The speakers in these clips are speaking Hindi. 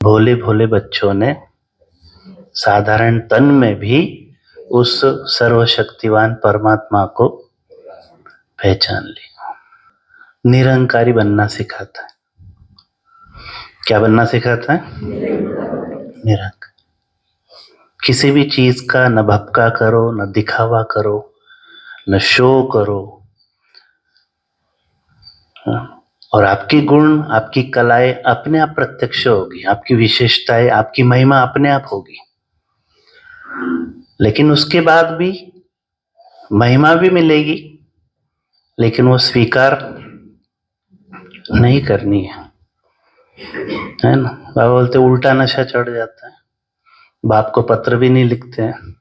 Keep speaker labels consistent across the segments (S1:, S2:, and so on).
S1: भोले भोले बच्चों ने साधारण तन में भी उस सर्वशक्तिवान परमात्मा को पहचान लिया। निरंकारी बनना सिखाता है। क्या बनना सिखाता है? निरंकार। किसी भी चीज का न भपका करो, न दिखावा करो, न शो करो। और आपकी गुण, आपकी कलाएं अपने आप प्रत्यक्ष होगी, आपकी विशेषताएं, आपकी महिमा अपने आप होगी। लेकिन उसके बाद भी महिमा भी मिलेगी, लेकिन वो स्वीकार नहीं करनी है ना। बाबा बोलते उल्टा नशा चढ़ जाता है। बाप को पत्र भी नहीं लिखते हैं,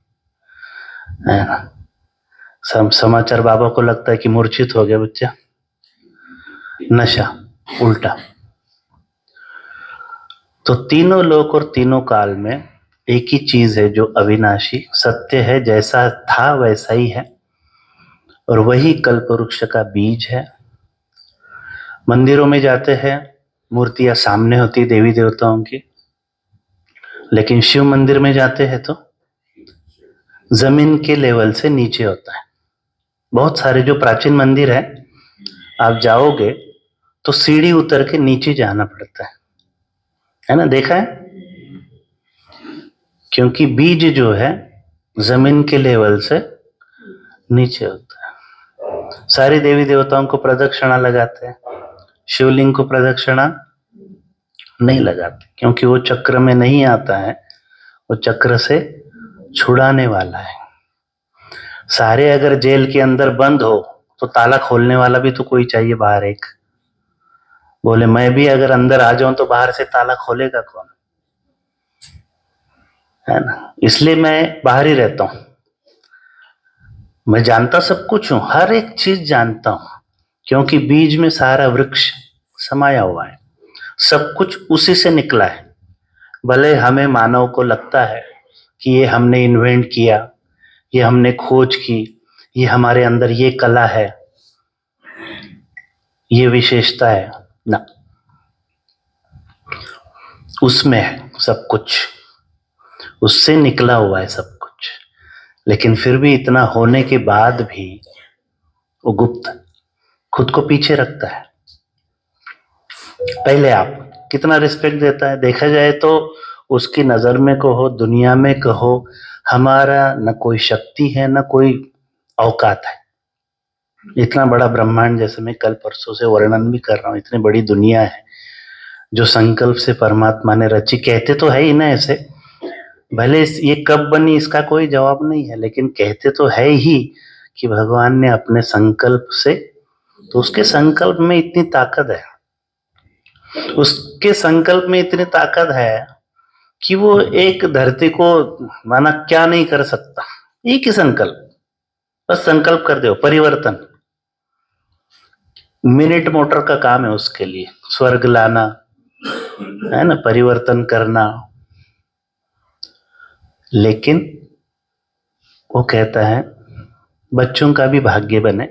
S1: है ना। समाचार बाबा को लगता है कि मूर्छित हो गया बच्चा, नशा उल्टा। तो तीनों लोक और तीनों काल में एक ही चीज है जो अविनाशी सत्य है, जैसा था वैसा ही है, और वही कल्प वृक्ष का बीज है। मंदिरों में जाते हैं, मूर्तियां सामने होती देवी देवताओं की, लेकिन शिव मंदिर में जाते हैं तो जमीन के लेवल से नीचे होता है। बहुत सारे जो प्राचीन मंदिर है, आप जाओगे तो सीढ़ी उतर के नीचे जाना पड़ता है ना, देखा है? क्योंकि बीज जो है जमीन के लेवल से नीचे होता है। सारे देवी देवताओं को प्रदक्षिणा लगाते हैं, शिवलिंग को प्रदक्षिणा नहीं लगाते, क्योंकि वो चक्र में नहीं आता है, वो चक्र से छुड़ाने वाला है। सारे अगर जेल के अंदर बंद हो तो ताला खोलने वाला भी तो कोई चाहिए बाहर एक। बोले मैं भी अगर अंदर आ जाऊं तो बाहर से ताला खोलेगा कौन, है ना। इसलिए मैं बाहर ही रहता हूं। मैं जानता सब कुछ हूं, हर एक चीज जानता हूं, क्योंकि बीज में सारा वृक्ष समाया हुआ है, सब कुछ उसी से निकला है। भले हमें मानव को लगता है कि ये हमने इन्वेंट किया, ये हमने खोज की, ये हमारे अंदर ये कला है, ये विशेषता है ना, उसमें है सब कुछ, उससे निकला हुआ है सब कुछ। लेकिन फिर भी इतना होने के बाद भी वो गुप्त खुद को पीछे रखता है। पहले आप कितना रिस्पेक्ट देता है, देखा जाए तो उसकी नजर में कहो, दुनिया में कहो, हमारा न कोई शक्ति है न कोई औकात है। इतना बड़ा ब्रह्मांड, जैसे मैं कल परसों से वर्णन भी कर रहा हूं, इतनी बड़ी दुनिया है जो संकल्प से परमात्मा ने रची। कहते तो है ही ना ऐसे, भले ये कब बनी इसका कोई जवाब नहीं है, लेकिन कहते तो है ही कि भगवान ने अपने संकल्प से, तो उसके संकल्प में इतनी ताकत है, उसके संकल्प में इतनी ताकत है कि वो एक धरती को माना क्या नहीं कर सकता। एक ही संकल्प, बस संकल्प कर दो, परिवर्तन। मिनट मोटर का काम है उसके लिए, स्वर्ग लाना, है ना, परिवर्तन करना। लेकिन वो कहता है बच्चों का भी भाग्य बने।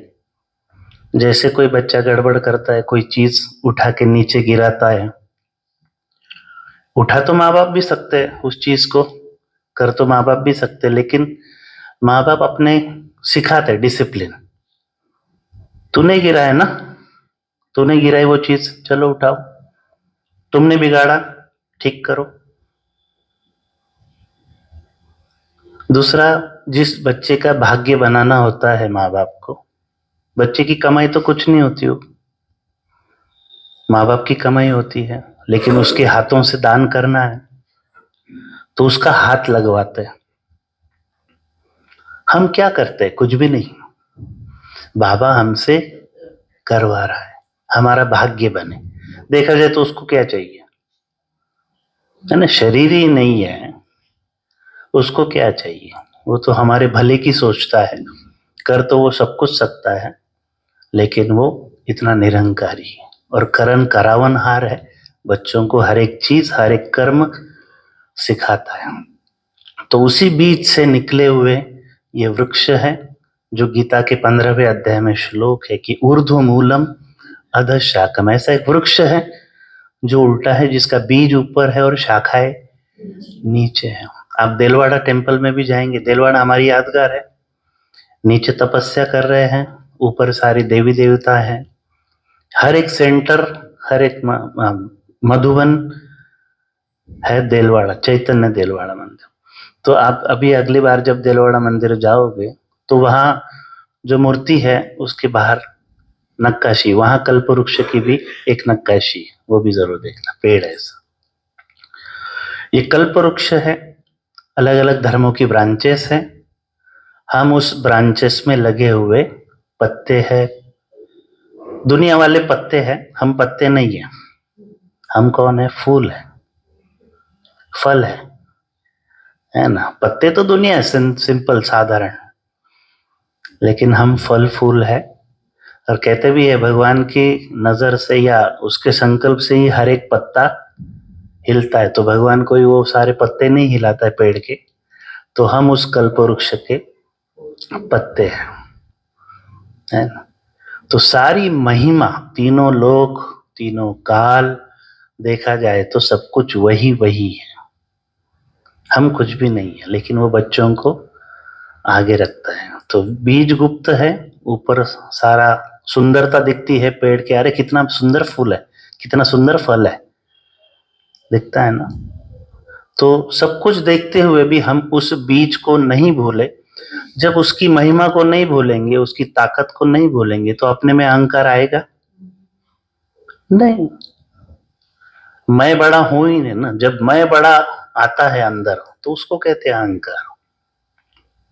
S1: जैसे कोई बच्चा गड़बड़ करता है, कोई चीज उठा के नीचे गिराता है, उठा तो माँ बाप भी सकते हैं, उस चीज को कर तो माँ बाप भी सकते, लेकिन माँ बाप अपने सिखाते डिसिप्लिन। तूने गिराया ना, तूने गिराई वो चीज, चलो उठाओ, तुमने बिगाड़ा, ठीक करो। दूसरा, जिस बच्चे का भाग्य बनाना होता है माँ बाप को, बच्चे की कमाई तो कुछ नहीं होती हो, माँ बाप की कमाई होती है, लेकिन उसके हाथों से दान करना है तो उसका हाथ लगवाते हैं। हम क्या करते हैं? कुछ भी नहीं, बाबा हमसे करवा रहा है, हमारा भाग्य बने। देखा जाए तो उसको क्या चाहिए, है ना, शरीर ही नहीं है, उसको क्या चाहिए? वो तो हमारे भले की सोचता है, कर तो वो सब कुछ सकता है, लेकिन वो इतना निरंकारी है और करन करावनहार है, बच्चों को हर एक चीज, हर एक कर्म सिखाता है। तो उसी बीज से निकले हुए ये वृक्ष है, जो गीता के 15वें अध्याय में श्लोक है कि ऊर्ध्व मूलम अधः शाखम, ऐसा एक वृक्ष है जो उल्टा है, जिसका बीज ऊपर है और शाखाएं नीचे है। आप देलवाड़ा टेम्पल में भी जाएंगे, देलवाड़ा हमारी यादगार है, नीचे तपस्या कर रहे हैं, ऊपर सारी देवी देवता हैं। हर एक सेंटर, हर एक मधुबन है देलवाड़ा, चैतन्य देलवाड़ा मंदिर। तो आप अभी अगली बार जब देलवाड़ा मंदिर जाओगे तो वहां जो मूर्ति है उसके बाहर नक्काशी, वहां कल्पवृक्ष की भी एक नक्काशी, वो भी जरूर देखना, पेड़ है ऐसा। ये कल्पवृक्ष है, अलग अलग धर्मों की ब्रांचेस हैं, हम उस ब्रांचेस में लगे हुए पत्ते हैं, दुनिया वाले पत्ते हैं, हम पत्ते नहीं है। हम कौन है? फूल है, फल है ना। पत्ते तो दुनिया है सिंपल साधारण, लेकिन हम फल फूल है। और कहते भी है भगवान की नजर से या उसके संकल्प से ही हर एक पत्ता हिलता है, तो भगवान कोई वो सारे पत्ते नहीं हिलाता है पेड़ के, तो हम उस कल्पवृक्ष के पत्ते हैं, है ना। तो सारी महिमा, तीनों लोक, तीनों काल, देखा जाए तो सब कुछ वही वही है, हम कुछ भी नहीं है, लेकिन वो बच्चों को आगे रखता है। तो बीज गुप्त है, ऊपर सारा सुंदरता दिखती है पेड़ के, अरे कितना सुंदर फूल है, कितना सुंदर फल है, दिखता है ना। तो सब कुछ देखते हुए भी हम उस बीज को नहीं भूले। जब उसकी महिमा को नहीं भूलेंगे, उसकी ताकत को नहीं भूलेंगे, तो अपने में अहंकार आएगा नहीं। मैं बड़ा हूं ही नहीं ना, जब मैं बड़ा आता है अंदर तो उसको कहते हैं अहंकार,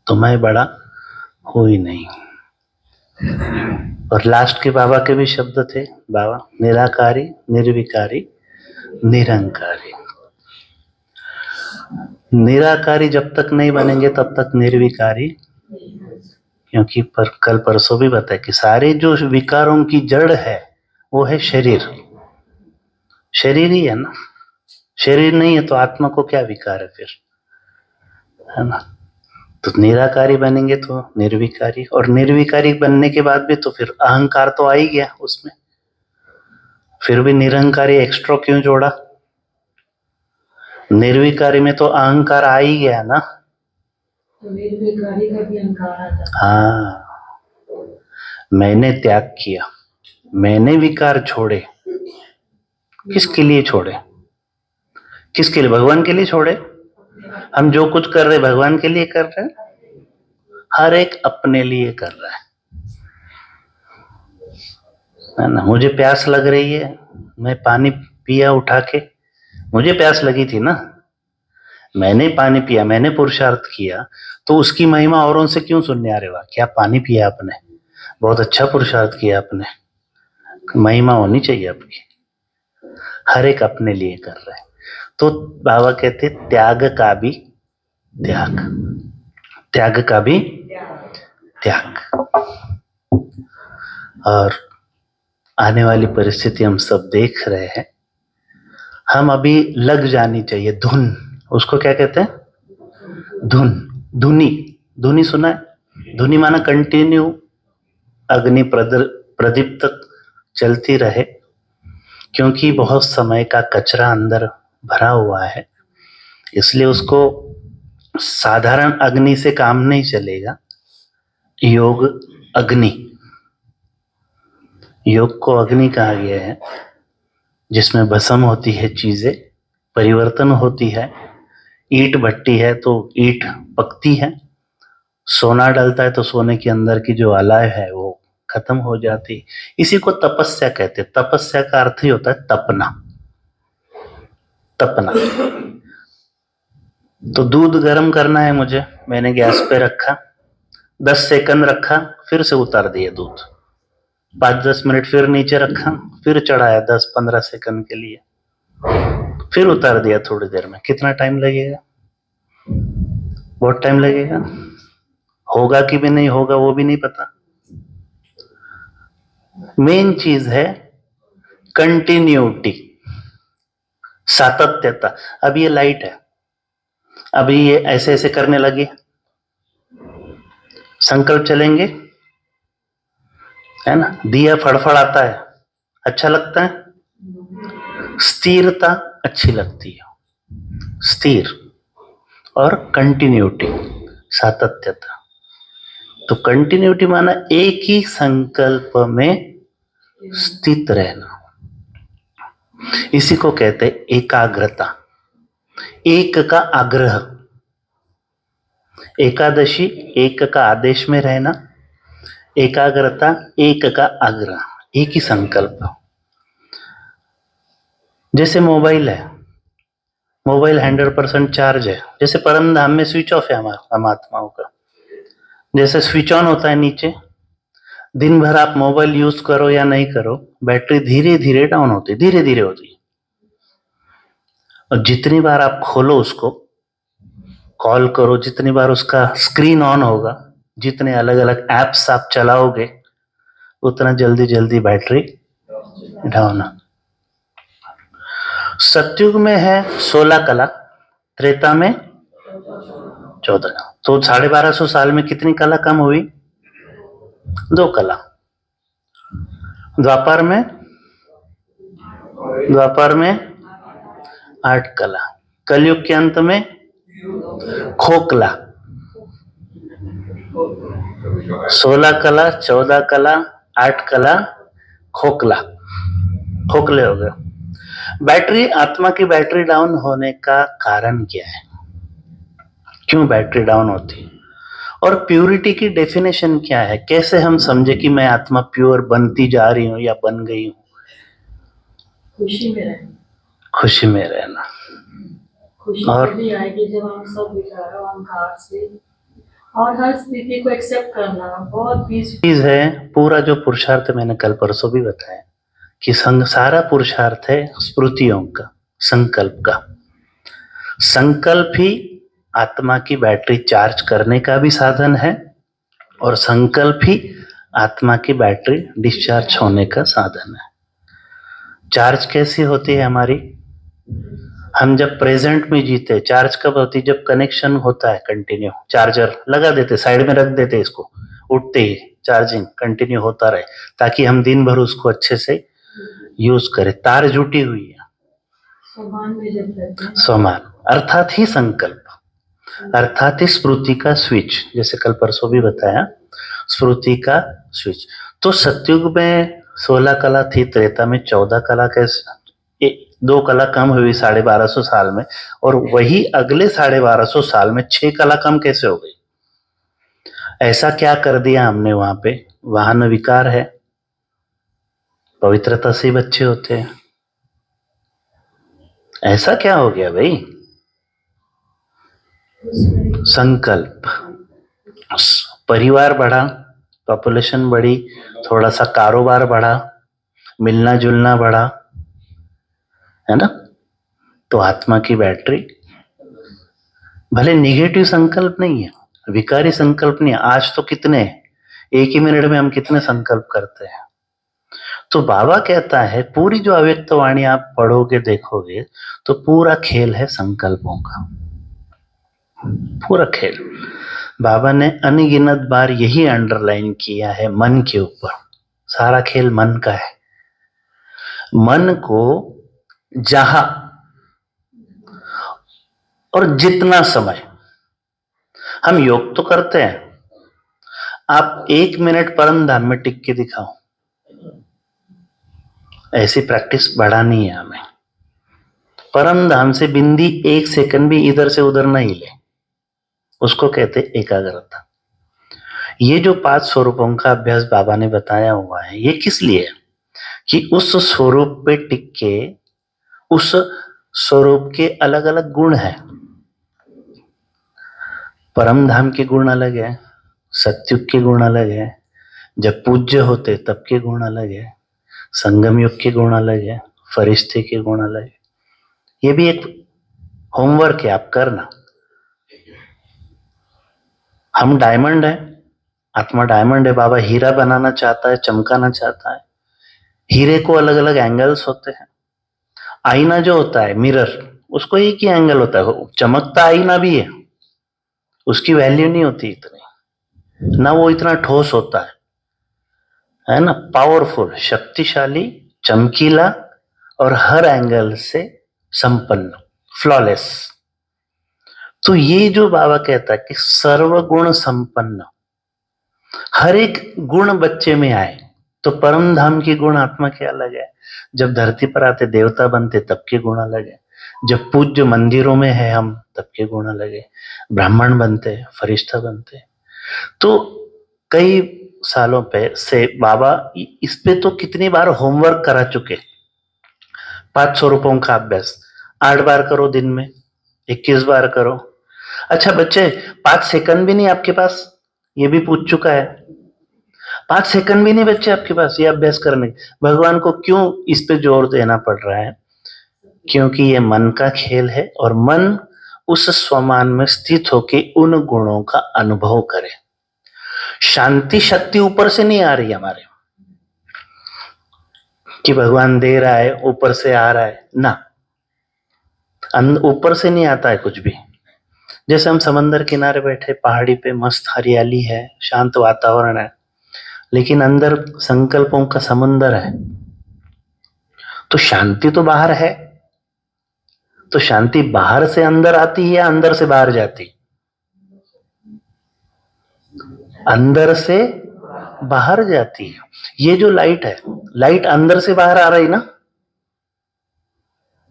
S1: तो मैं बड़ा हूं ही नहीं। और लास्ट के बाबा के भी शब्द थे, बाबा निराकारी, निर्विकारी, निरंकारी। निराकारी जब तक नहीं बनेंगे तब तक निर्विकारी, क्योंकि कल परसों भी बताया कि सारे जो विकारों की जड़ है वो है शरीर, शरीर ही है ना। शरीर नहीं है तो आत्मा को क्या विकार है फिर, है ना। तो निराकारी बनेंगे तो निर्विकारी, और निर्विकारी बनने के बाद भी तो फिर अहंकार तो आ ही गया उसमें, फिर भी निरंकारी एक्स्ट्रा क्यों जोड़ा? निर्विकारी में तो अहंकार आ ही गया ना,
S2: तो निर्विकारी का भी अहंकार आता है।
S1: हाँ, मैंने त्याग किया, मैंने विकार छोड़े, किसके लिए छोड़े? किसके लिए? भगवान के लिए छोड़े। हम जो कुछ कर रहे भगवान के लिए कर रहे हैं, हर एक अपने लिए कर रहा है ना। मुझे प्यास लग रही है, मैं पानी पिया उठा के, मुझे प्यास लगी थी ना, मैंने पानी पिया, मैंने पुरुषार्थ किया, तो उसकी महिमा औरों से क्यों सुनने? आ रहे वाह क्या पानी पिया आपने, बहुत अच्छा पुरुषार्थ किया आपने, महिमा होनी चाहिए आपकी। हर एक अपने लिए कर रहे हैं। तो बाबा कहते त्याग का भी त्याग, त्याग का भी त्याग। और आने वाली परिस्थिति हम सब देख रहे हैं, हम अभी लग जानी चाहिए धुन, उसको क्या कहते हैं? धुन, धुनी, धुनी सुना है? धुनी माना कंटिन्यू अग्नि प्रदीप्त चलती रहे, क्योंकि बहुत समय का कचरा अंदर भरा हुआ है, इसलिए उसको साधारण अग्नि से काम नहीं चलेगा। योग अग्नि, योग को अग्नि कहा गया है, जिसमें भस्म होती है, चीजें परिवर्तन होती है। ईंट भट्टी है तो ईंट पकती है, सोना डलता है तो सोने के अंदर की जो अलाय है वो खत्म हो जाती। इसी को तपस्या कहते हैं। तपस्या का अर्थ ही होता है तपना, तपना। तो दूध गर्म करना है मुझे, मैंने गैस पे रखा, 10 सेकंड रखा, फिर से उतार दिया दूध, 5-10 मिनट फिर नीचे रखा, फिर चढ़ाया 10-15 सेकंड के लिए, फिर उतार दिया थोड़ी देर में, कितना टाइम लगेगा? बहुत टाइम लगेगा। होगा कि भी नहीं होगा वो भी नहीं पता। मेन चीज है कंटिन्यूटी, सातत्यता। अब ये लाइट है, अभी ये ऐसे ऐसे करने लगे, संकल्प चलेंगे, है ना। दिया फड़फड़ाता है, अच्छा लगता है, स्थिरता अच्छी लगती है, स्थिर, और कंटिन्यूटी, सातत्यता। तो कंटिन्यूटी माना एक ही संकल्प में स्थित रहना, इसी को कहते हैं एकाग्रता, एक का आग्रह। एकादशी एक का आदेश में रहना, एकाग्रता एक का आग्रह, एक ही संकल्प। जैसे मोबाइल है, मोबाइल 100% चार्ज है, जैसे परम धाम में स्विच ऑफ है हमारा, हम आत्माओं का जैसे स्विच ऑन होता है नीचे, दिन भर आप मोबाइल यूज करो या नहीं करो, बैटरी धीरे धीरे डाउन होती, धीरे धीरे होती। और जितनी बार आप खोलो उसको, कॉल करो, जितनी बार उसका स्क्रीन ऑन होगा, जितने अलग अलग एप्स आप चलाओगे, उतना जल्दी जल्दी बैटरी डाउन। सतयुग में है 16 कला, त्रेता में 14। तो 1250 साल में कितनी कला कम हुई? 2 कला। द्वापर में 8 कला। कलयुग के अंत में खोखला, 16 कला, 14 कला, 8 कला, खोखला, खोखले हो गए। बैटरी, आत्मा की बैटरी डाउन होने का कारण क्या है? क्यों बैटरी डाउन होती है? और प्यूरिटी की डेफिनेशन क्या है? कैसे हम समझे कि मैं आत्मा प्योर बनती जा रही हूं या बन गई हूं?
S2: खुशी में रहना,
S1: खुशी में रहना।
S2: खुशी
S1: और
S2: तभी आएगी जब हम सब विचारों अहंकार से और हर स्थिति को एक्सेप्ट करना, बहुत पीस
S1: चीज है। पूरा जो पुरुषार्थ मैंने कल परसों भी बताया कि सारा पुरुषार्थ है स्मृतियों का, संकल्प का। संकल्प ही आत्मा की बैटरी चार्ज करने का भी साधन है, और संकल्प ही आत्मा की बैटरी डिस्चार्ज होने का साधन है। चार्ज कैसी होती है हमारी? हम जब प्रेजेंट में जीते, चार्ज कब होती? जब कनेक्शन होता है कंटिन्यू, चार्जर लगा देते, साइड में रख देते, इसको उठते ही चार्जिंग कंटिन्यू होता रहे, ताकि हम दिन भर उसको अच्छे से यूज करें। तार जुटी हुई है,
S2: समान में जब रहते हैं,
S1: समान, अर्थात ही संकल्प, अर्थात ही स्मृति का स्विच, जैसे कल परसों भी बताया, स्मृति का स्विच। तो सतयुग में 16 कला थी, त्रेता में 14 कला, कैसे 2 कला कम हुई 1250 साल में, और वही अगले 1250 साल में 6 कला कम कैसे हो गई? ऐसा क्या कर दिया हमने वहां पे? वाहन विकार है, पवित्रता से बच्चे होते हैं, ऐसा क्या हो गया भाई? संकल्प। परिवार बढ़ा, पॉपुलेशन बढ़ी, थोड़ा सा कारोबार बढ़ा, मिलना जुलना बढ़ा, है ना? तो आत्मा की बैटरी, भले निगेटिव संकल्प नहीं है, विकारी संकल्प नहीं है। आज तो कितने, एक ही मिनट में हम कितने संकल्प करते हैं। तो बाबा कहता है, पूरी जो अव्यक्त वाणी आप पढ़ोगे, देखोगे, तो पूरा खेल है संकल्पों का, पूरा खेल। बाबा ने अनगिनत बार यही अंडरलाइन किया है, मन के ऊपर। सारा खेल मन का है। मन को जहां और जितना समय, हम योग तो करते हैं, आप 1 मिनट परम धाम में टिक के दिखाओ, ऐसी प्रैक्टिस बढ़ानी है हमें। परम धाम से बिंदी 1 सेकंड भी इधर से उधर नहीं ले, उसको कहते एकाग्रता। ये जो 5 स्वरूपों का अभ्यास बाबा ने बताया हुआ है, ये किस लिए? कि उस स्वरूप पे टिक के, उस स्वरूप के अलग अलग गुण हैं। परम धाम के गुण अलग है, सत्युग के गुण अलग है, जब पूज्य होते तब के गुण अलग है, संगम युग के गुण अलग है, फरिश्ते के गुण अलग है। ये भी एक होमवर्क है, आप करना। हम डायमंड है, आत्मा डायमंड है, बाबा हीरा बनाना चाहता है, चमकाना चाहता है। हीरे को अलग अलग एंगल्स होते हैं। आईना जो होता है, मिरर, उसको एक ही एंगल होता है। चमकता आईना भी है, उसकी वैल्यू नहीं होती इतनी, ना वो इतना ठोस होता है ना? पावरफुल, शक्तिशाली, चमकीला और हर एंगल से संपन्न, फ्लॉलेस। तो ये जो बाबा कहता है कि सर्वगुण संपन्न, हर एक गुण बच्चे में आए, तो परम धाम की गुण आत्मा के अलग है। जब धरती पर आते देवता बनते तब के गुण अलग है, जब पूज्य मंदिरों में है हम तब के गुण अलग है, ब्राह्मण बनते फरिश्ता बनते। तो कई सालों पे से बाबा इस पे तो कितनी बार होमवर्क करा चुके। 500 रुपयों का अभ्यास 8 बार करो दिन में, 21 बार करो। अच्छा बच्चे 5 सेकंड भी नहीं आपके पास, ये भी पूछ चुका है। 5 सेकंड भी नहीं बच्चे आपके पास ये अभ्यास करने। भगवान को क्यों इस पे जोर देना पड़ रहा है? क्योंकि ये मन का खेल है और मन उस स्वमान में स्थित होके उन गुणों का अनुभव करे। शांति शक्ति ऊपर से नहीं आ रही हमारे कि भगवान दे रहा है ऊपर से आ रहा है ना, ऊपर से नहीं आता है कुछ भी। जैसे हम समंदर किनारे बैठे पहाड़ी पे, मस्त हरियाली है, शांत वातावरण है, लेकिन अंदर संकल्पों का समंदर है। तो शांति तो बाहर है, तो शांति बाहर से अंदर आती है या अंदर से बाहर जाती? अंदर से बाहर जाती है। ये जो लाइट है, लाइट अंदर से बाहर आ रही ना,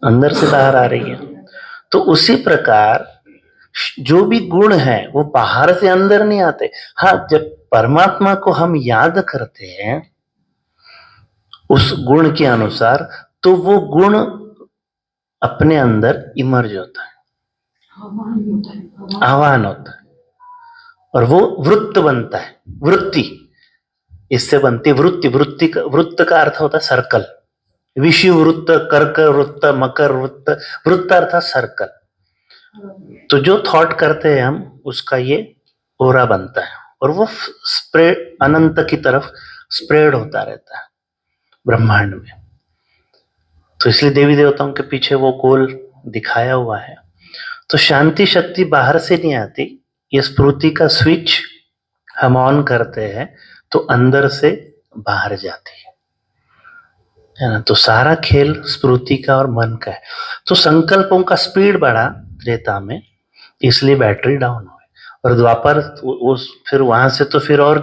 S1: अंदर से बाहर आ रही है। तो उसी प्रकार जो भी गुण है वो बाहर से अंदर नहीं आते। हाँ, जब परमात्मा को हम याद करते हैं उस गुण के अनुसार, तो वो गुण अपने अंदर इमर्ज होता है, आह्वान होता है, और वो वृत्त बनता है। वृत्ति इससे बनती वृत्ति। वृत्त का अर्थ होता है सर्कल, विषु वृत्त, कर्क वृत्त, मकर वृत्त। वृत्त अर्थात सर्कल। तो जो थॉट करते हैं हम, उसका ये ओरा बनता है और वो स्प्रेड अनंत की तरफ स्प्रेड होता रहता है ब्रह्मांड में। तो इसलिए देवी देवताओं के पीछे वो गोल दिखाया हुआ है। तो शांति शक्ति बाहर से नहीं आती, ये स्फूर्ति का स्विच हम ऑन करते हैं तो अंदर से बाहर जाती है ना। तो सारा खेल स्फूर्ति का और मन का है। तो संकल्पों का स्पीड बढ़ा त्रेता में, इसलिए बैटरी डाउन हुई। और द्वापर फिर वहां से तो फिर और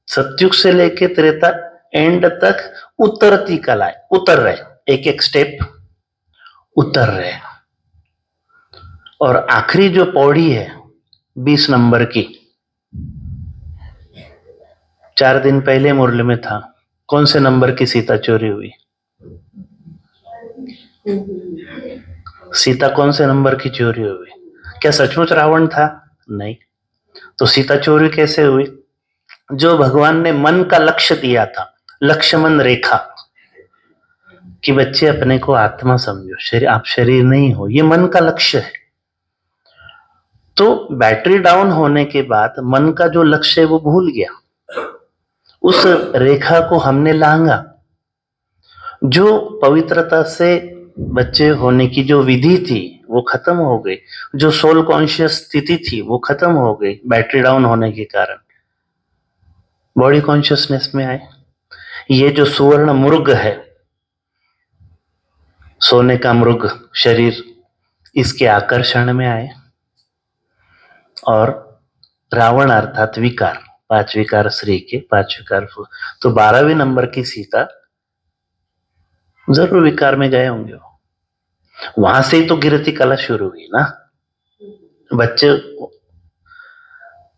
S1: सतयुग से लेके त्रेता एंड तक उतरती कला है, उतर रहे, एक एक स्टेप उतर रहे। और आखिरी जो पौड़ी है 20 नंबर की, 4 दिन पहले मुरली में था, कौन से नंबर की सीता चोरी हुई? सीता कौन से नंबर की चोरी हुई? क्या सचमुच रावण था? नहीं। तो सीता चोरी कैसे हुई? जो भगवान ने मन का लक्ष्य दिया था, लक्ष्मण रेखा, कि बच्चे अपने को आत्मा समझो, शरीर, आप शरीर नहीं हो, ये मन का लक्ष्य है। तो बैटरी डाउन होने के बाद मन का जो लक्ष्य है वो भूल गया, उस रेखा को हमने लांगा। जो पवित्रता से बच्चे होने की जो विधि थी वो खत्म हो गई, जो सोल कॉन्शियस स्थिति थी वो खत्म हो गई बैटरी डाउन होने के कारण। बॉडी कॉन्शियसनेस में आए। ये जो सुवर्ण मृग है, सोने का मृग शरीर, इसके आकर्षण में आए। और रावण अर्थात विकार, 5 विकार श्री के, 5 विकार। तो 12वें नंबर की सीता जरूर विकार में गए होंगे। वहां से ही तो गिरती कला शुरू हुई ना, बच्चे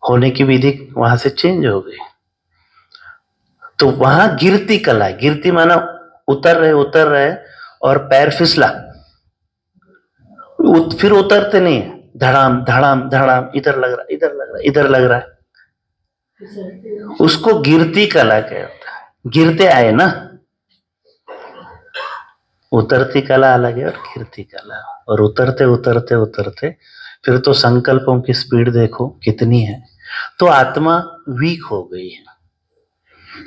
S1: होने की विधि वहां से चेंज हो गई। तो वहां गिरती कला, गिरती माना उतर रहे और पैर फिसला, फिर उतरते नहीं है, धड़ाम धड़ाम धड़ाम, इधर लग रहा, इधर लग रहा, इधर लग रहा है, उसको गिरती कला कहता है। गिरते आए ना, उतरती कला अलग है और गिरती कला, और उतरते उतरते उतरते फिर तो संकल्पों की स्पीड देखो कितनी है। तो आत्मा वीक हो गई है।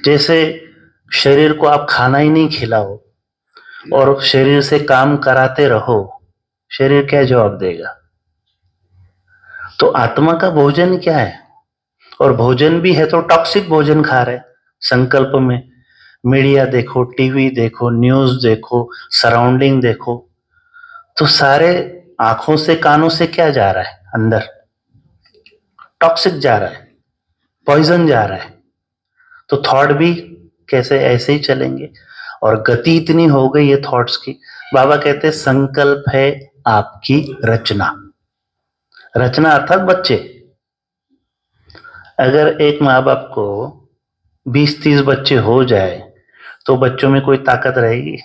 S1: जैसे शरीर को आप खाना ही नहीं खिलाओ और शरीर से काम कराते रहो, शरीर क्या जवाब देगा? तो आत्मा का भोजन क्या है? और भोजन भी है तो टॉक्सिक भोजन खा रहे संकल्प में। मीडिया देखो, टीवी देखो, न्यूज देखो, सराउंडिंग देखो, तो सारे आंखों से कानों से क्या जा रहा है अंदर? टॉक्सिक जा रहा है, पॉइजन जा रहा है। तो थॉट भी कैसे ऐसे ही चलेंगे, और गति इतनी हो गई है थॉट्स की। बाबा कहते हैं संकल्प है आपकी रचना। रचना अर्थात बच्चे। अगर एक माँ बाप को 20-30 बच्चे हो जाए तो बच्चों में कोई ताकत रहेगी?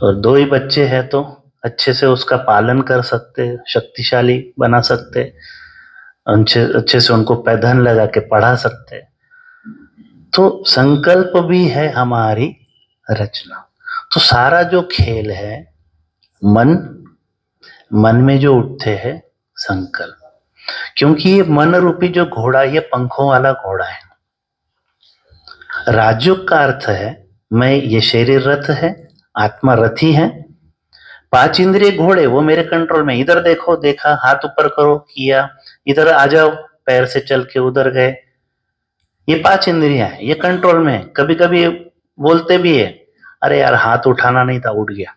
S1: और 2 ही बच्चे हैं तो अच्छे से उसका पालन कर सकते, शक्तिशाली बना सकते, अच्छे से उनको पैधन लगा के पढ़ा सकते। तो संकल्प भी है हमारी रचना। तो सारा जो खेल है मन में जो उठते हैं संकल्प, क्योंकि ये मन रूपी जो घोड़ा, ये पंखों वाला घोड़ा है। राजयोग का अर्थ है मैं, ये शरीर रथ है, आत्मा रथी है, 5 इंद्रिय घोड़े वो मेरे कंट्रोल में। इधर देखो, देखा, हाथ ऊपर करो, किया, इधर आ जाओ, पैर से चल के उधर गए, ये 5 इंद्रियां हैं, ये कंट्रोल में है। कभी कभी बोलते भी है, अरे यार हाथ उठाना नहीं था, उठ गया,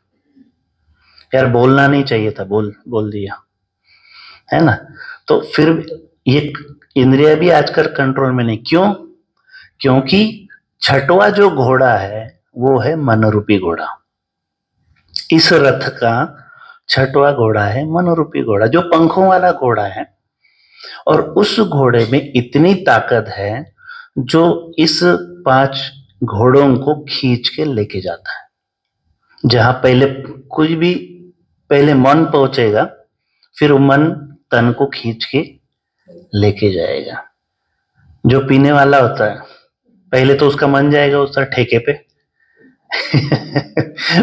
S1: यार बोलना नहीं चाहिए था, बोल दिया, है ना। तो फिर ये इंद्रिया भी आजकल कंट्रोल में नहीं। क्यों? क्योंकि छठवा जो घोड़ा है वो है मन रूपी घोड़ा। इस रथ का छठवा घोड़ा है मन रूपी घोड़ा, जो पंखों वाला घोड़ा है। और उस घोड़े में इतनी ताकत है जो इस 5 घोड़ों को खींच के लेके जाता है। जहां पहले कुछ भी, पहले मन पहुंचेगा, फिर वो मन तन को खींच के लेके जाएगा। जो पीने वाला होता है, पहले तो उसका मन जाएगा उस ठेके पे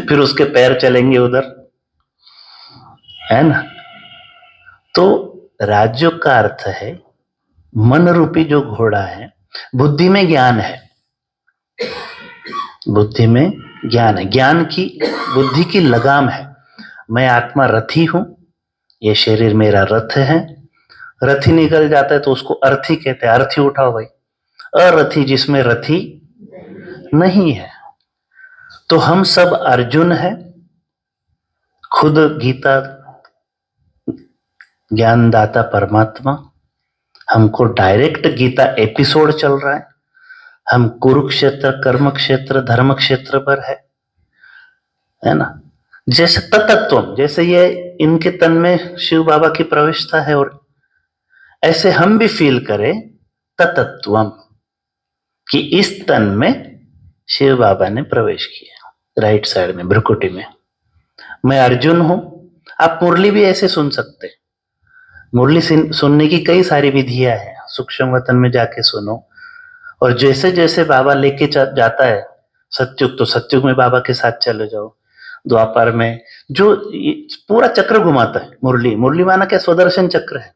S1: फिर उसके पैर चलेंगे उधर, है ना। तो राज्य का अर्थ है मन रूपी जो घोड़ा है। बुद्धि में ज्ञान है, बुद्धि में ज्ञान है, ज्ञान की, बुद्धि की लगाम है। मैं आत्मा रथी हूं, ये शरीर मेरा रथ है। रथी निकल जाता है तो उसको अर्थी कहते हैं। अर्थी उठाओ भाई, अरथी जिसमें रथी नहीं है। तो हम सब अर्जुन है। खुद गीता ज्ञानदाता परमात्मा हमको डायरेक्ट गीता एपिसोड चल रहा है। हम कुरुक्षेत्र कर्म क्षेत्र धर्म क्षेत्र पर है ना। जैसे तत्त्व, जैसे ये इनके तन में शिव बाबा की प्रविष्टता है, और ऐसे हम भी फील करें तत्त्वम कि इस तन में शिव बाबा ने प्रवेश किया, राइट साइड में भ्रुकुटी में। मैं अर्जुन हूं। आप मुरली भी ऐसे सुन सकते। मुरली सुनने की कई सारी विधियां हैं। सूक्ष्म वतन में जाके सुनो, और जैसे जैसे बाबा लेके जाता है सत्युग, तो सत्युग में बाबा के साथ चले जाओ। द्वापर में जो पूरा चक्र घुमाता है, मुरली, मुरली माना क्या, स्वदर्शन चक्र है।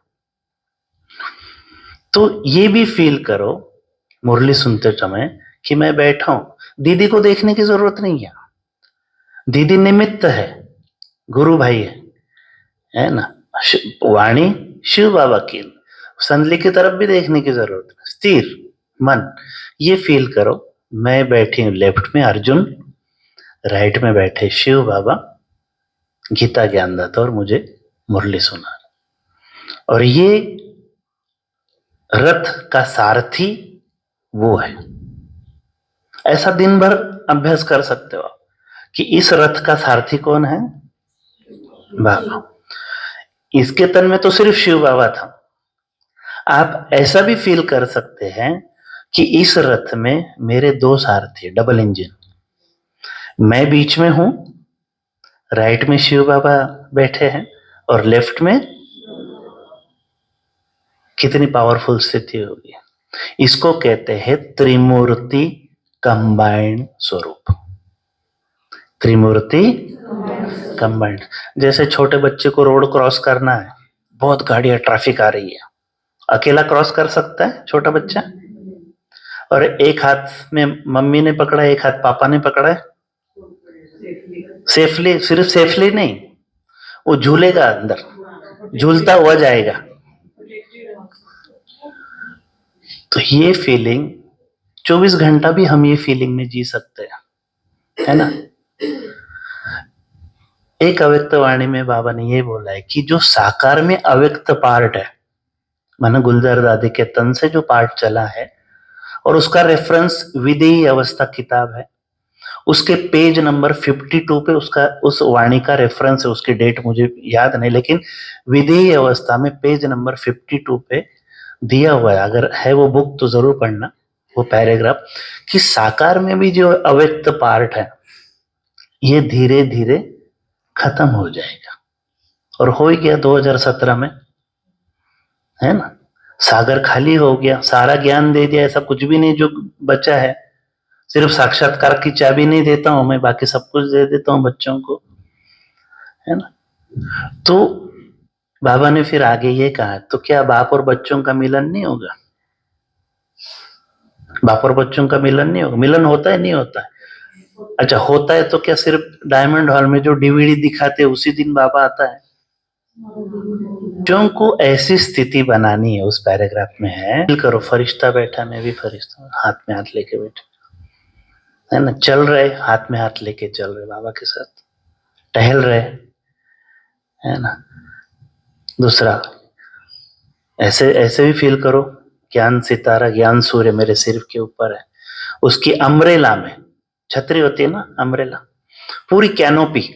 S1: तो ये भी फील करो मुरली सुनते समय कि मैं बैठा हूं। दीदी को देखने की जरूरत नहीं है, दीदी निमित्त है, गुरु भाई है ना। वाणी शिव बाबा की, संदली की तरफ भी देखने की जरूरत नहीं। स्थिर मन, ये फील करो मैं बैठी हूं लेफ्ट में अर्जुन, राइट में बैठे शिव बाबा, गीता ज्ञानदाता, और मुझे मुरली सुना। और ये रथ का सारथी वो है। ऐसा दिन भर अभ्यास कर सकते हो आप कि इस रथ का सारथी कौन है, बाबा। इसके तन में तो सिर्फ शिव बाबा था। आप ऐसा भी फील कर सकते हैं कि इस रथ में मेरे 2 सारथी, डबल इंजन। मैं बीच में हूं, राइट में शिव बाबा बैठे हैं, और लेफ्ट में। कितनी पावरफुल स्थिति होगी। इसको कहते हैं त्रिमूर्ति कंबाइंड स्वरूप। त्रिमूर्ति कंबाइंड। जैसे छोटे बच्चे को रोड क्रॉस करना है, बहुत गाड़ियां, ट्रैफिक आ रही है, अकेला क्रॉस कर सकता है छोटा बच्चा? और एक हाथ में मम्मी ने पकड़ा, एक हाथ पापा ने पकड़ा है, सेफली, सिर्फ सेफली नहीं, वो झूलेगा अंदर, झूलता हुआ जाएगा। तो ये फीलिंग 24 घंटा भी हम ये फीलिंग में जी सकते हैं, है ना। एक अव्यक्त वाणी में बाबा ने ये बोला है कि जो साकार में अव्यक्त पार्ट है, माना गुलजार दादी के तन से जो पार्ट चला है, और उसका रेफरेंस विदेही अवस्था किताब है, उसके पेज नंबर 52 पे उसका उस वाणी का रेफरेंस है। उसकी डेट मुझे याद नहीं, लेकिन विदेही अवस्था में पेज नंबर 52 पे दिया हुआ है। अगर है वो बुक तो जरूर पढ़ना वो पैराग्राफ, कि साकार में भी जो अव्यक्त पार्ट है ये धीरे धीरे खत्म हो जाएगा, और हो ही गया 2017 में, है ना। सागर खाली हो गया, सारा ज्ञान दे दिया, ऐसा कुछ भी नहीं जो बचा है। सिर्फ साक्षात्कार की चाबी नहीं देता हूं मैं, बाकी सब कुछ दे देता हूं बच्चों को, है ना। तो बाबा ने फिर आगे ये कहा, तो क्या बाप और बच्चों का मिलन नहीं होगा? बाप और बच्चों का मिलन नहीं होगा? मिलन होता है नहीं होता है? अच्छा होता है, तो क्या सिर्फ डायमंड हॉल में जो डीवीडी दिखाते हैं उसी दिन बाबा आता है? बच्चों को ऐसी स्थिति बनानी है, उस पैराग्राफ में है, फील करो फरिश्ता बैठा, मैं भी फरिश्ता हूं, हाथ में हाथ लेके बैठे, है ना। चल रहे, हाथ में हाथ लेके चल रहे बाबा के साथ, टहल रहे, है ना। दूसरा, ऐसे ऐसे भी फील करो, ज्ञान सितारा, ज्ञान सूर्य मेरे सिर के ऊपर है, उसकी अम्ब्रेला में, छतरी होती है ना अम्ब्रेला, पूरी कैनोपी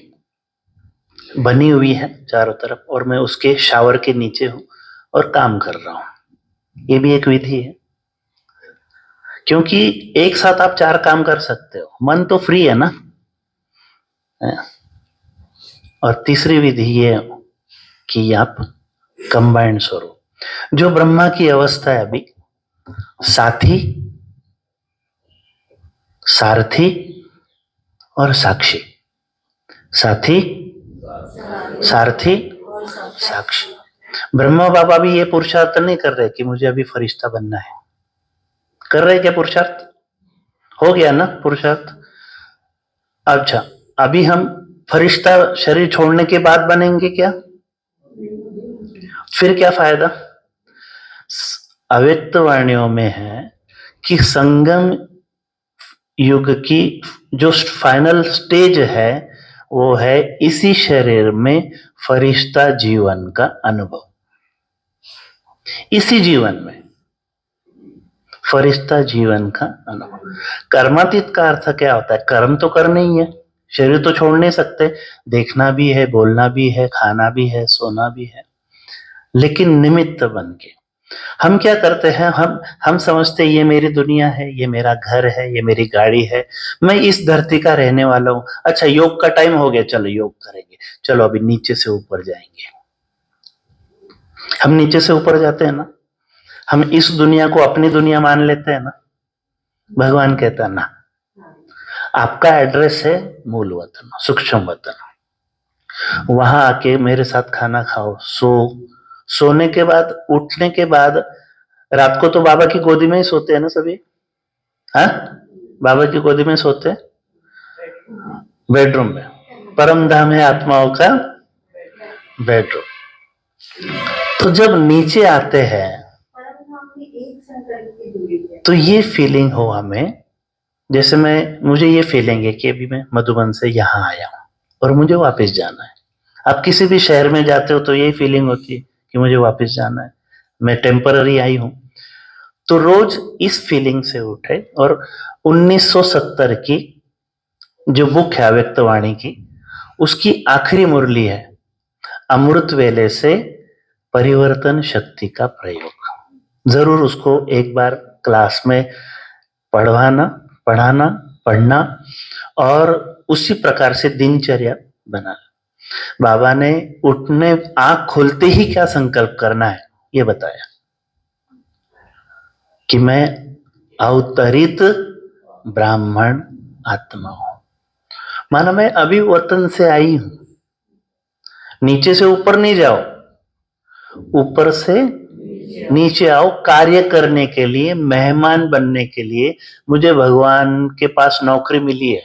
S1: बनी हुई है चारों तरफ, और मैं उसके शावर के नीचे हूं और काम कर रहा हूं। ये भी एक विधि है, क्योंकि एक साथ आप 4 काम कर सकते हो, मन तो फ्री है ना। और तीसरी विधि ये कि आप कंबाइंड स्वरूप, जो ब्रह्मा की अवस्था है अभी, साथी, सारथी और साक्षी, साथी, सारथी, साक्षी। ब्रह्मा बाबा भी ये पुरुषार्थ नहीं कर रहे कि मुझे अभी फरिश्ता बनना है। कर रहे क्या पुरुषार्थ? हो गया ना पुरुषार्थ। अच्छा, अभी हम फरिश्ता शरीर छोड़ने के बाद बनेंगे क्या? फिर क्या फायदा? अव्यक्त वाणियों में है कि संगम युग की जो फाइनल स्टेज है वो है इसी शरीर में फरिश्ता जीवन का अनुभव। इसी जीवन में फरिश्ता जीवन का अनुभव। कर्मातीत का अर्थ क्या होता है? कर्म तो करने ही है, शरीर तो छोड़ नहीं सकते, देखना भी है, बोलना भी है, खाना भी है, सोना भी है, लेकिन निमित्त बन के हम क्या करते हैं, हम समझते ये मेरी दुनिया है, ये मेरा घर है, ये मेरी गाड़ी है, मैं इस धरती का रहने वाला हूं। अच्छा योग का टाइम हो गया, चलो योग करेंगे, चलो अभी नीचे से ऊपर जाएंगे। हम नीचे से ऊपर जाते हैं ना, हम इस दुनिया को अपनी दुनिया मान लेते हैं ना। भगवान कहता है ना, आपका एड्रेस है मूल वतन, सूक्ष्म वतन, वहां आके मेरे साथ खाना खाओ, सोने के बाद, उठने के बाद, रात को तो बाबा की गोदी में ही सोते हैं ना सभी, हाँ बाबा की गोदी में सोते हैं, बेडरूम में, परम धाम है आत्माओं का बेडरूम। तो जब नीचे आते हैं तो ये फीलिंग हो हमें, जैसे मुझे ये फीलिंग है कि अभी मैं मधुबन से यहाँ आया हूँ और मुझे वापस जाना है। आप किसी भी शहर में जाते हो तो यही फीलिंग होती है कि मुझे वापस जाना है, मैं टेम्पररी आई हूं। तो रोज इस फीलिंग से उठे, और 1970 की जो बुक है अव्यक्त वाणी की, उसकी आखिरी मुरली है, अमृत वेले से परिवर्तन शक्ति का प्रयोग। जरूर उसको एक बार क्लास में पढ़वाना, पढ़ाना, पढ़ना, और उसी प्रकार से दिनचर्या बना। बाबा ने उठने, आंख खोलते ही क्या संकल्प करना है ये बताया कि मैं अवतरित ब्राह्मण आत्मा हूं। माना मैं अभी वतन से आई हूं, नीचे से ऊपर नहीं जाओ, ऊपर से नीचे आओ, कार्य करने के लिए, मेहमान बनने के लिए। मुझे भगवान के पास नौकरी मिली है,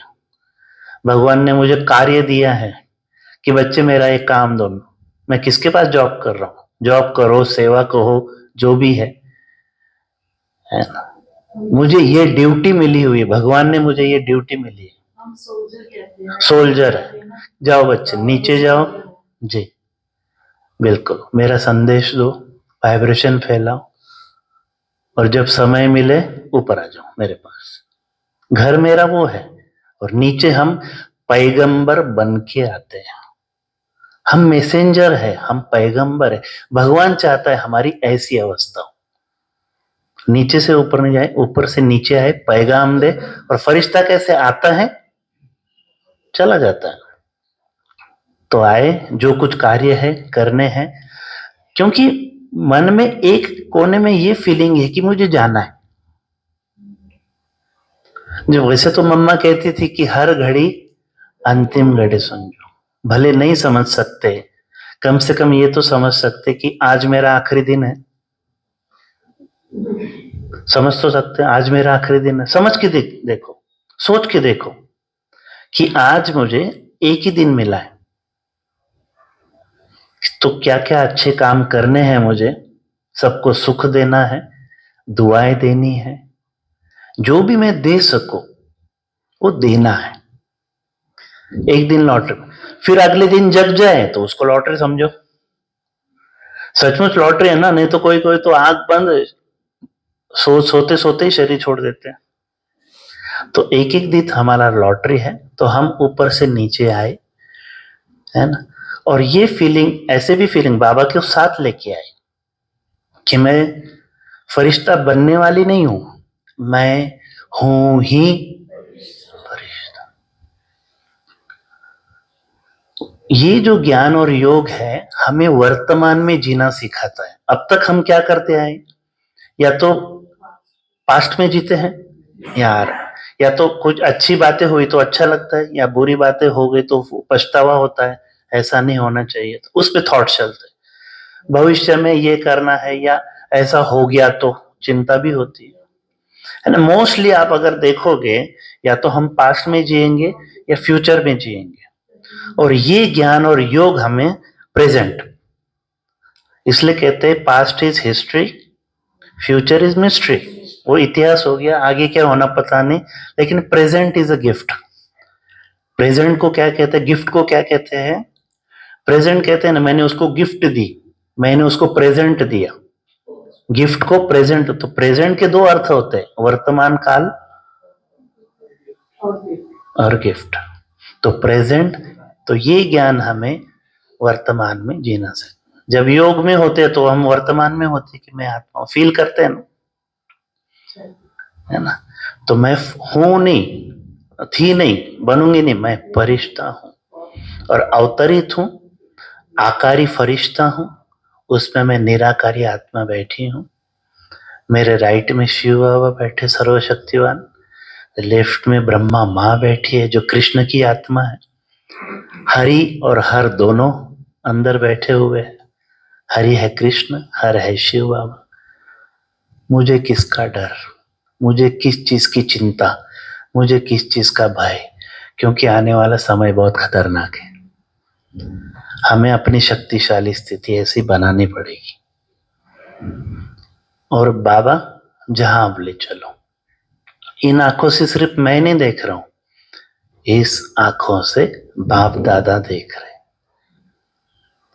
S1: भगवान ने मुझे कार्य दिया है कि बच्चे मेरा एक काम दो। मैं किसके पास जॉब कर रहा हूं? जॉब करो, सेवा कहो, जो भी है ना। मुझे ये ड्यूटी मिली हुई है, भगवान ने मुझे ये ड्यूटी मिली है।
S2: हम सोल्जर कहते हैं,
S1: सोल्जर है। जाओ बच्चे नीचे जाओ जी, बिल्कुल मेरा संदेश दो, वाइब्रेशन फैलाओ, और जब समय मिले ऊपर आ जाओ मेरे पास। घर मेरा वो है, और नीचे हम पैगंबर बन के आते हैं। हम मैसेंजर है, हम पैगंबर है। भगवान चाहता है हमारी ऐसी अवस्था हो, नीचे से ऊपर नहीं जाए, ऊपर से नीचे आए, पैगाम दे। और फरिश्ता कैसे आता है, चला जाता है। तो आए, जो कुछ कार्य है करने हैं, क्योंकि मन में एक कोने में ये फीलिंग है कि मुझे जाना है। जो वैसे तो मम्मा कहती थी कि हर घड़ी अंतिम घड़ी समझो, भले नहीं समझ सकते, कम से कम ये तो समझ सकते कि आज मेरा आखिरी दिन है। समझ तो सकते हैं आज मेरा आखिरी दिन है। समझ के देखो, सोच के देखो कि आज मुझे एक ही दिन मिला है, तो क्या क्या अच्छे काम करने हैं मुझे, सबको सुख देना है, दुआएं देनी है, जो भी मैं दे सकूं वो देना है। एक दिन लॉटरी, फिर अगले दिन जग जाए तो उसको लॉटरी समझो। सचमुच लॉटरी है ना, नहीं तो कोई कोई तो आंख बंद सोते सोते ही शरीर छोड़ देते हैं। तो एक एक दिन हमारा लॉटरी है, तो हम ऊपर से नीचे आए, है ना। और ये फीलिंग, ऐसे भी फीलिंग बाबा के साथ लेके आए कि मैं फरिश्ता बनने वाली नहीं हूं, मैं हूं ही फरिश्ता। ये जो ज्ञान और योग है हमें वर्तमान में जीना सिखाता है। अब तक हम क्या करते आए, या तो पास्ट में जीते हैं यार, या तो कुछ अच्छी बातें हुई तो अच्छा लगता है, या बुरी बातें हो गई तो पछतावा होता है, ऐसा नहीं होना चाहिए, तो उस पे थॉट चलते हैं। भविष्य में ये करना है, या ऐसा हो गया तो चिंता भी होती है ना। मोस्टली आप अगर देखोगे, या तो हम पास्ट में जिएंगे या फ्यूचर में जिएंगे, और ये ज्ञान और योग हमें प्रेजेंट, इसलिए कहते हैं past is history, future is mystery. वो इतिहास हो गया, आगे क्या होना पता नहीं, लेकिन present is a gift. Present को क्या कहते हैं, गिफ्ट को क्या कहते हैं, प्रेजेंट कहते हैं ना, मैंने उसको गिफ्ट दी, मैंने उसको प्रेजेंट दिया। गिफ्ट को प्रेजेंट, तो प्रेजेंट के दो अर्थ होते हैं, वर्तमान काल और गिफ्ट। तो प्रेजेंट, तो ये ज्ञान हमें वर्तमान में जीना से, जब योग में होते हैं तो हम वर्तमान में होते कि मैं आत्मा फील करते हैं ना, है ना। तो मैं हूं नहीं, थी नहीं, बनूंगी नहीं, मैं फरिश्ता हूं, और अवतरित हूं, आकारी फरिश्ता हूं, उसमें मैं निराकारी आत्मा बैठी हूं। मेरे राइट में शिव बाबा बैठे सर्वशक्तिवान, लेफ्ट में ब्रह्मा माँ बैठी है जो कृष्ण की आत्मा है। हरि और हर दोनों अंदर बैठे हुए हैं, हरि है कृष्ण, हर है शिव बाबा। मुझे किसका डर, मुझे किस चीज की चिंता, मुझे किस चीज का भय, क्योंकि आने वाला समय बहुत खतरनाक है। हमें अपनी शक्तिशाली स्थिति ऐसी बनानी पड़ेगी, और बाबा जहां अब ले चलो, इन आंखों से सिर्फ मैं नहीं देख रहा हूं, इस आंखों से बाप दादा देख रहे,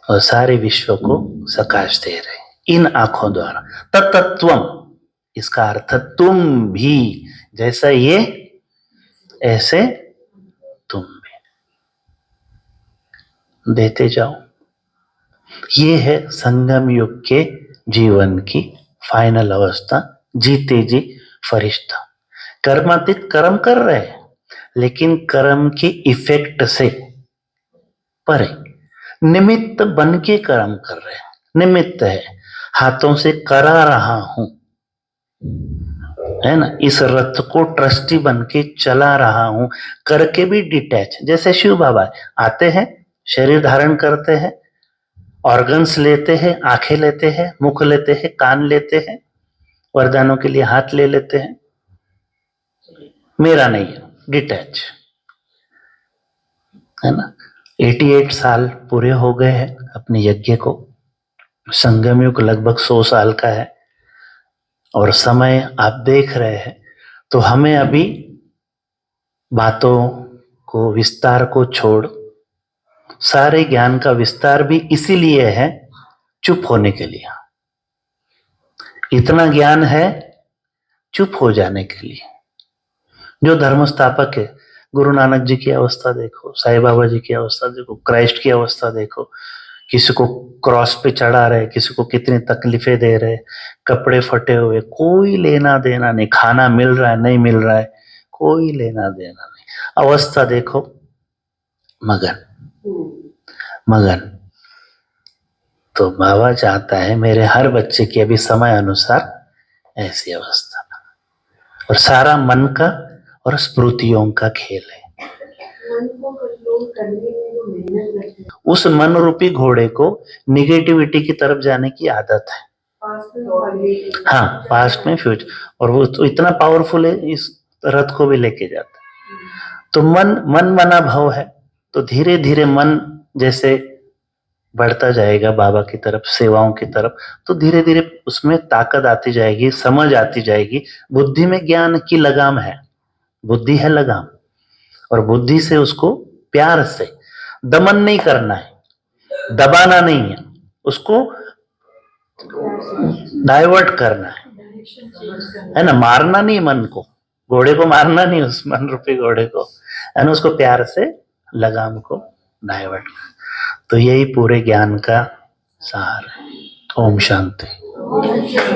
S1: और सारे विश्व को सकाश दे रहे इन आंखों द्वारा। तत्त्वम, इसका अर्थ तुम भी, जैसा ये ऐसे तुम भी देते जाओ। ये है संगम युग के जीवन की फाइनल अवस्था, जीते जी फरिश्ता। कर्मातीत कर्म कर रहे हैं, लेकिन कर्म के इफेक्ट से परे, निमित्त बन के कर्म कर रहे हैं। निमित्त है, हाथों से करा रहा हूं, है ना, इस रथ को ट्रस्टी बन के चला रहा हूं, करके भी डिटैच। जैसे शिव बाबा आते हैं, शरीर धारण करते हैं, ऑर्गन्स लेते हैं, आंखें लेते हैं, मुख लेते हैं, कान लेते हैं, वरदानों के लिए हाथ ले लेते हैं, मेरा नहीं है, डिटैच, है ना। 88 साल पूरे हो गए हैं अपने यज्ञ को, संगम युग लगभग 100 साल का है, और समय आप देख रहे हैं, तो हमें अभी बातों को, विस्तार को छोड़, सारे ज्ञान का विस्तार भी इसीलिए है, चुप होने के लिए। इतना ज्ञान है चुप हो जाने के लिए। जो धर्म स्थापक है, गुरु नानक जी की अवस्था देखो, साईं बाबा जी की अवस्था देखो, क्राइस्ट की अवस्था देखो, किसी को क्रॉस पे चढ़ा रहे, किसी को कितनी तकलीफें दे रहे, कपड़े फटे हुए, कोई लेना देना नहीं, खाना मिल रहा है नहीं मिल रहा है, कोई लेना देना नहीं, अवस्था देखो, मगन मगन। तो बाबा चाहता है मेरे हर बच्चे की अभी समय अनुसार ऐसी अवस्था, और सारा मन का और स्मृतियों का खेल है।
S2: मन को कंट्रोल करने में जो मेहनत लगती है,
S1: उस मन रूपी घोड़े को निगेटिविटी की तरफ जाने की आदत है। हाँ, पास्ट में फ्यूचर, और वो तो इतना पावरफुल है, इस रथ को भी लेके जाता है। तो मन मना भाव है, तो धीरे धीरे मन जैसे बढ़ता जाएगा बाबा की तरफ, सेवाओं की तरफ, तो धीरे धीरे उसमें ताकत आती जाएगी, समझ आती जाएगी। बुद्धि में ज्ञान की लगाम है, बुद्धि है लगाम, और बुद्धि से उसको प्यार से, दमन नहीं करना है, दबाना नहीं है, उसको डाइवर्ट करना है ना, मारना नहीं मन को, घोड़े को मारना नहीं, उस मन रूपी घोड़े को, है ना, उसको प्यार से लगाम को डाइवर्ट। तो यही पूरे ज्ञान का सार है। ओम शांति।